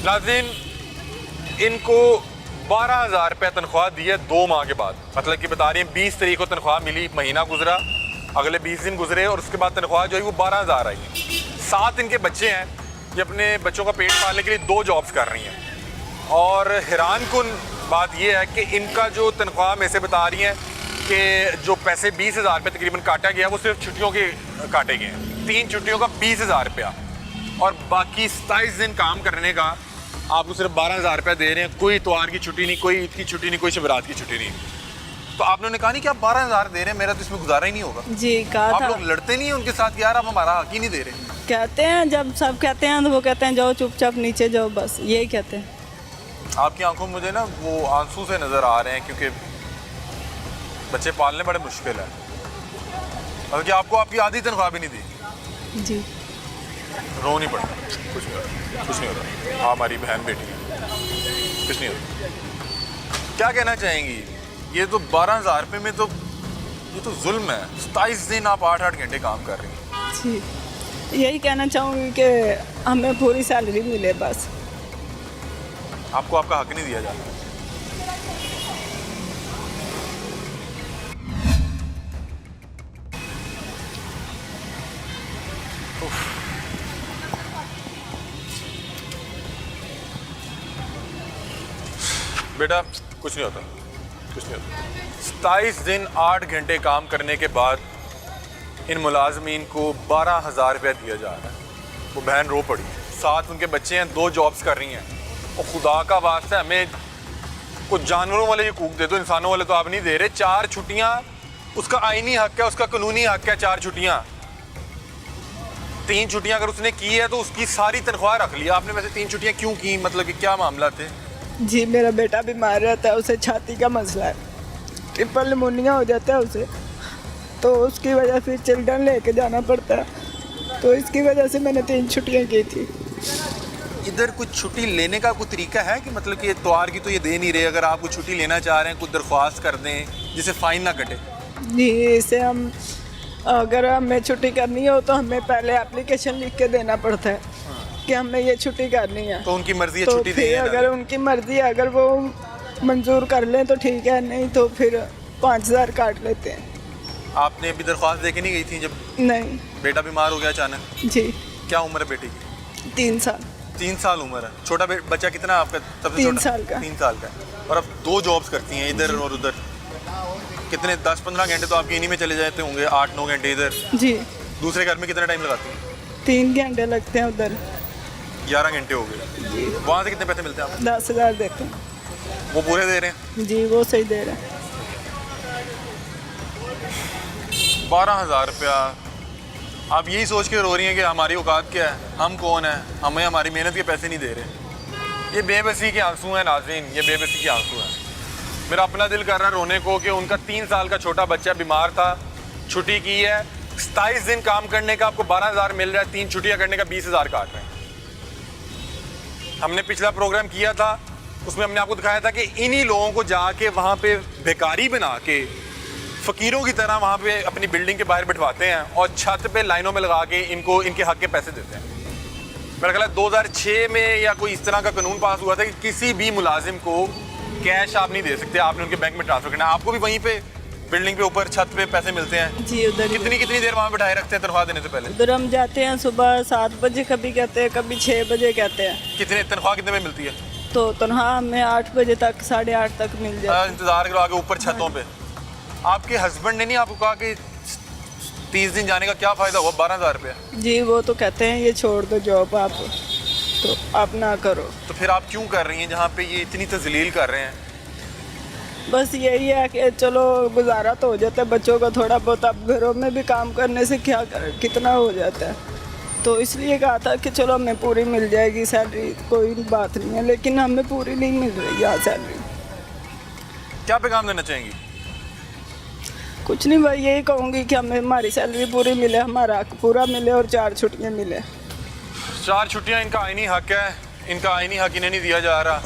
नाज़रीन, इनको 12,000 रुपये तनख्वाह दी है 2 माह के बाद। मतलब कि बता रही हैं 20 तारीख को तनख्वाह मिली, महीना गुजरा, अगले 20 दिन गुजरे और उसके बाद तनख्वाह जो है वो 12,000 आई है। 7 इनके बच्चे हैं, ये अपने बच्चों का पेट पालने के लिए 2 जॉब्स कर रही हैं। और हैरान कुन बात यह है कि इनका जो तनख्वाह में से बता रही हैं कि जो पैसे 20,000 रुपये तकरीबन काटा गया वो सिर्फ छुट्टियों के काटे गए हैं। 3 छुट्टियों का 20,000 रुपया और बाकी 27 दिन काम करने का आपको सिर्फ 12,000 रुपया दे रहे हैं। कोई इतवार की छुट्टी नहीं, कोई ईद की छुट्टी नहीं, कोई शबरात की छुट्टी नहीं। तो आपने कहा नहीं कि आप 12,000 दे रहे हैं, मेरा तो इसमें गुजारा ही नहीं होगा। जी कहा आप था। लोग लड़ते नहीं हैं उनके साथ, यार आप हमारा हक ही नहीं दे रहे। कहते हैं, जब सब कहते हैं तो वो कहते हैं जाओ चुपचाप नीचे जाओ, बस यही कहते हैं। आपकी आंखों में मुझे ना वो आंसू से नज़र आ रहे हैं, क्योंकि बच्चे पालने बड़े मुश्किल है। बल्कि आपको आपकी आधी तनख्वाह भी नहीं दी। जी रो नहीं पड़ता, कुछ नहीं होता, कुछ नहीं होता। हाँ, हमारी बहन बेटी है, कुछ नहीं होता। क्या कहना चाहेंगी? ये तो 12,000 रुपये में तो ये तो जुल्म है। 27 दिन आप 8-8 घंटे काम कर रही हैं। जी, यही कहना चाहूँगी कि हमें पूरी सैलरी मिले बस। आपको आपका हक नहीं दिया जाता। बेटा कुछ नहीं होता, कुछ नहीं होता। 27 दिन 8 घंटे काम करने के बाद इन मुलाजमीन को 12,000 रुपया दिया जा रहा है। वो बहन रो पड़ी। 7 उनके बच्चे हैं, 2 जॉब्स कर रही हैं। और खुदा का वास्ता हमें कुछ जानवरों वाले ये कूक दे दो, इंसानों वाले तो आप नहीं दे रहे। 4 छुट्टियाँ उसका आईनी हक है, उसका कानूनी हक है। 4 छुट्टियाँ, 3 छुट्टियाँ अगर उसने की है तो उसकी सारी तनख्वाह रख लिया आपने। वैसे 3 छुट्टियाँ क्यों की, मतलब कि क्या मामला थे? जी, मेरा बेटा बीमार रहता है, उसे छाती का मसला है, ट्रिपल निमोनिया हो जाता है उसे, तो उसकी वजह से चिल्ड्रन लेके जाना पड़ता है। तो इसकी वजह से मैंने 3 छुट्टियाँ की थी। इधर कुछ छुट्टी लेने का कोई तरीका है कि मतलब कि इतवार की तो ये दे नहीं रहे, अगर आप कुछ छुट्टी लेना चाह रहे हैं कुछ दरख्वास्त कर दें जिससे फ़ाइन ना कटे? जी, इसे हम अगर हमें छुट्टी करनी हो तो हमें पहले एप्लीकेशन लिख के देना पड़ता है कि हमें ये छुट्टी करनी है। तो उनकी मर्जी है तो छुट्टी फिर दें। अगर उनकी मर्जी है, अगर वो मंजूर कर लें तो ठीक है, नहीं तो फिर 5,000 काट लेते हैं। आपने अभी दरख्वास्त दे के नहीं गई थी जब नहीं। बेटा बीमार हो गया अचानक? जी। क्या उम्र है बेटी की? 3 साल। 3 साल उम्र है। छोटा बच्चा कितना है आपका? सबसे 3 छोटा? साल का। 3 साल का। और अब 2 जॉब्स करती हैं, इधर और उधर। कितने 10-15 घंटे तो आपके इन्हीं में चले जाते होंगे, 8-9 घंटे इधर। जी। दूसरे घर में कितना टाइम लगाती हैं? 3 घंटे लगते हैं उधर। 11 घंटे हो गए। वहाँ से कितने पैसे मिलते हैं आपको? 10,000 देते हैं। वो पूरे दे रहे हैं? जी, वो सही दे रहे हैं। 12,000 रुपया। आप यही सोच के रो रही हैं कि हमारी औकात क्या है, हम कौन है, हमें हमारी मेहनत के पैसे नहीं दे रहे। ये बेबसी के आंसू हैं नाज़रीन, ये बेबसी के आंसू हैं। मेरा अपना दिल कर रहा है रोने को कि उनका 3 साल का छोटा बच्चा बीमार था, छुट्टी की है, 27 दिन काम करने का आपको 12,000 मिल रहा है, 3 छुट्टियाँ करने का 20,000 काट रहे हैं। हमने पिछला प्रोग्राम किया था, उसमें हमने आपको दिखाया था कि इन्हीं लोगों को जाके वहाँ पे बेकारी बना के फ़कीरों की तरह वहाँ पे अपनी बिल्डिंग के बाहर बिठवाते हैं और छत पे लाइनों में लगा के इनको इनके हक के पैसे देते हैं। मेरा ख्याल है 2006 में या कोई इस तरह का कानून पास हुआ था कि किसी भी मुलाजिम को कैश आप नहीं दे सकते, आपने उनके बैंक में ट्रांसफर करना है। आपको भी वहीं पे बिल्डिंग पे ऊपर छत पे पैसे मिलते हैं। जी, उधर कितनी देर वहाँ बिठाए रखते हैं तनख्वाह देने से पहले? उधर हम जाते हैं सुबह 7 बजे, कभी कहते हैं, कभी 6 बजे कहते हैं। कितने तनख्वाह कितने में मिलती है? तो तनख्वाह हमें 8 बजे तक, 8:30 तक मिल जाती है। इंतजार करो आगे ऊपर छतों पे। आपके हस्बैंड ने नहीं आपको कहा कि 30 दिन जाने का क्या फ़ायदा हुआ 12,000 रुपया? जी, वो तो कहते हैं ये छोड़ दो जॉब आप, तो आप ना करो। तो फिर आप क्यों कर रही हैं जहाँ पे ये इतनी तजलील कर रहे हैं? बस यही है कि चलो गुजारा तो हो जाता है बच्चों का थोड़ा बहुत, अब घरों में भी काम करने से क्या कितना हो जाता है। तो इसलिए कहा था कि चलो हमें पूरी मिल जाएगी सैलरी, कोई बात नहीं है, लेकिन हमें पूरी नहीं मिल रही यहाँ सैलरी। क्या पैगाम देना चाहेंगी? कुछ नहीं भाई, यही कहूँगी कि हमें हमारी सैलरी पूरी मिले, हमारा हक पूरा मिले और 4 छुट्टियाँ मिले। 4 छुट्टियाँ इनका आईनी हक है, इनका आईनी हक इन्हें नहीं दिया जा रहा।